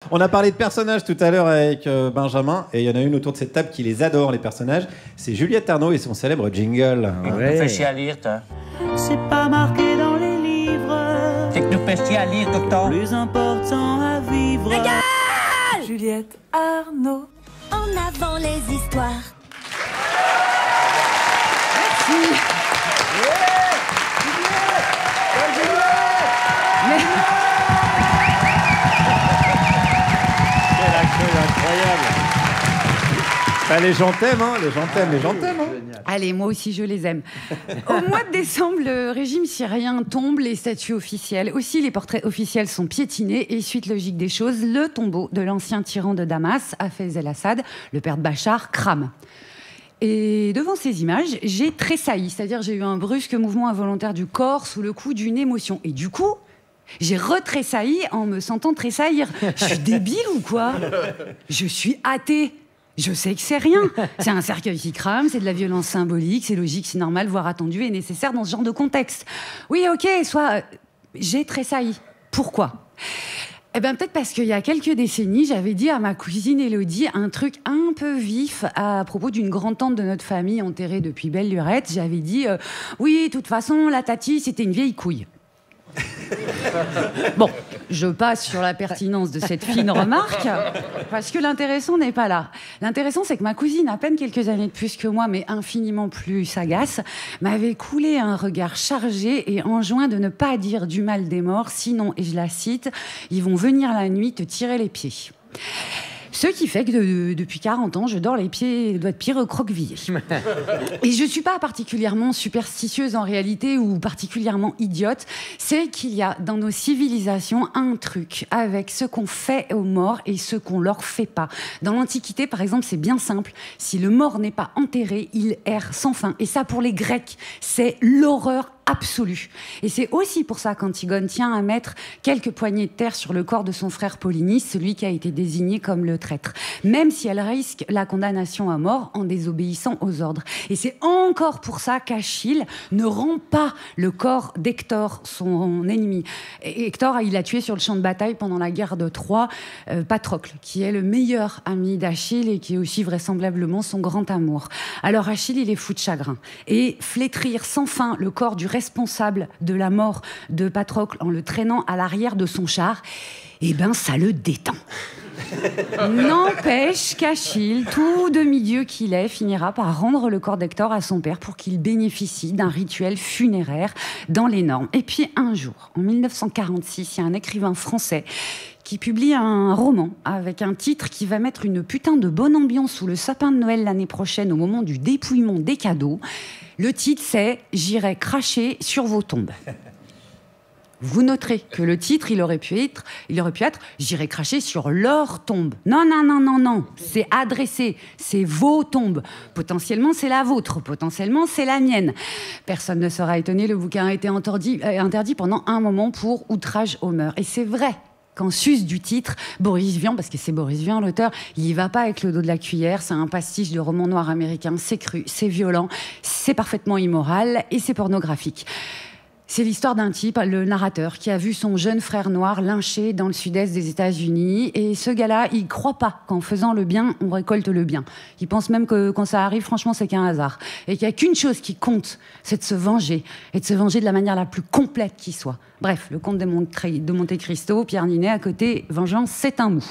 On a parlé de personnages tout à l'heure avec Benjamin, et il y en a une autour de cette table qui les adore, les personnages. C'est Juliette Arnaud et son célèbre jingle. Ouais. Nous fais chier à lire, toi. C'est pas marqué dans les livres. C'est que nous fais chier à lire, docteur. Plus important à vivre. Regarde Juliette Arnaud. En avant les histoires. Merci. Incroyable. Bah, les gens t'aiment, hein, les gens t'aiment. Hein. Allez, moi aussi, je les aime. Au mois de décembre, le régime syrien tombe, les statues officielles aussi, les portraits officiels sont piétinés, et suite logique des choses, le tombeau de l'ancien tyran de Damas, Hafez el-Assad, le père de Bachar, crame. Et devant ces images, j'ai tressailli, c'est-à-dire j'ai eu un brusque mouvement involontaire du corps sous le coup d'une émotion. Et du coup, j'ai retressailli en me sentant tressaillir. Je suis débile ou quoi? Je suis athée. Je sais que c'est rien. C'est un cercueil qui crame, c'est de la violence symbolique, c'est logique, c'est normal, voire attendu et nécessaire dans ce genre de contexte. Oui, ok, soit j'ai tressailli. Pourquoi? Eh bien, peut-être parce qu'il y a quelques décennies, j'avais dit à ma cousine Élodie un truc un peu vif à propos d'une grande-tante de notre famille enterrée depuis belle lurette. J'avais dit oui, de toute façon, la tati, c'était une vieille couille. Bon, je passe sur la pertinence de cette fine remarque, parce que l'intéressant n'est pas là. L'intéressant, c'est que ma cousine, à peine quelques années de plus que moi, mais infiniment plus sagace, m'avait coulé un regard chargé et enjoint de ne pas dire du mal des morts, sinon, et je la cite, « ils vont venir la nuit te tirer les pieds ». Ce qui fait que depuis 40 ans, je dors les pieds doigts de pied recroquevillés. Et je ne suis pas particulièrement superstitieuse en réalité ou particulièrement idiote. C'est qu'il y a dans nos civilisations un truc avec ce qu'on fait aux morts et ce qu'on leur fait pas. Dans l'Antiquité, par exemple, c'est bien simple. Si le mort n'est pas enterré, il erre sans fin. Et ça, pour les Grecs, c'est l'horreur absolue. Et c'est aussi pour ça qu'Antigone tient à mettre quelques poignées de terre sur le corps de son frère Polynice, celui qui a été désigné comme le traître, même si elle risque la condamnation à mort en désobéissant aux ordres. Et c'est encore pour ça qu'Achille ne rend pas le corps d'Hector, son ennemi. Et Hector, il a tué sur le champ de bataille pendant la guerre de Troie Patrocle, qui est le meilleur ami d'Achille et qui est aussi vraisemblablement son grand amour. Alors Achille, il est fou de chagrin. Et flétrir sans fin le corps du responsable de la mort de Patrocle en le traînant à l'arrière de son char, eh ben ça le détend. N'empêche qu'Achille, tout demi-dieu qu'il est, finira par rendre le corps d'Hector à son père pour qu'il bénéficie d'un rituel funéraire dans les normes. Et puis un jour, en 1946, il y a un écrivain français qui publie un roman avec un titre qui va mettre une putain de bonne ambiance sous le sapin de Noël l'année prochaine au moment du dépouillement des cadeaux. Le titre, c'est « J'irai cracher sur vos tombes ». Vous noterez que le titre, il aurait pu être « J'irai cracher sur leur tombe ». Non, non, non, non, non. C'est adressé. C'est vos tombes. Potentiellement, c'est la vôtre. Potentiellement, c'est la mienne. Personne ne sera étonné. Le bouquin a été interdit pendant un moment pour outrage aux mœurs. Et c'est vrai qu'en sus du titre, Boris Vian, parce que c'est Boris Vian l'auteur, il y va pas avec le dos de la cuillère, c'est un pastiche de roman noir américain, c'est cru, c'est violent, c'est parfaitement immoral et c'est pornographique. C'est l'histoire d'un type, le narrateur, qui a vu son jeune frère noir lynché dans le sud-est des États-Unis. Et ce gars-là, il croit pas qu'en faisant le bien, on récolte le bien. Il pense même que quand ça arrive, franchement, c'est qu'un hasard. Et qu'il n'y a qu'une chose qui compte, c'est de se venger. Et de se venger de la manière la plus complète qui soit. Bref, le comte de Monte Cristo, Pierre Ninet, à côté, vengeance, c'est un mou.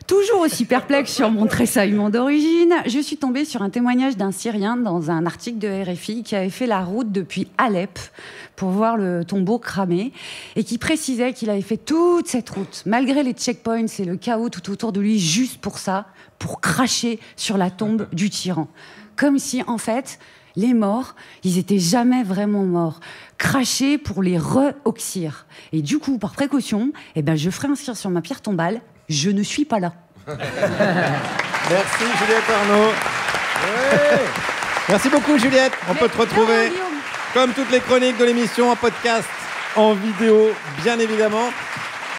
Toujours aussi perplexe sur mon tressaillement d'origine, je suis tombée sur un témoignage d'un Syrien dans un article de RFI qui avait fait la route depuis Alep pour voir le tombeau cramé et qui précisait qu'il avait fait toute cette route, malgré les checkpoints et le chaos tout autour de lui, juste pour ça, pour cracher sur la tombe du tyran. Comme si, en fait, les morts, ils étaient jamais vraiment morts. Cracher pour les re-oxyre. Et du coup, par précaution, eh ben, je ferai inscrire sur ma pierre tombale « Je ne suis pas là ». Merci Juliette Arnaud. Ouais. Merci beaucoup Juliette. On peut te retrouver, comme toutes les chroniques de l'émission, en podcast, en vidéo, bien évidemment.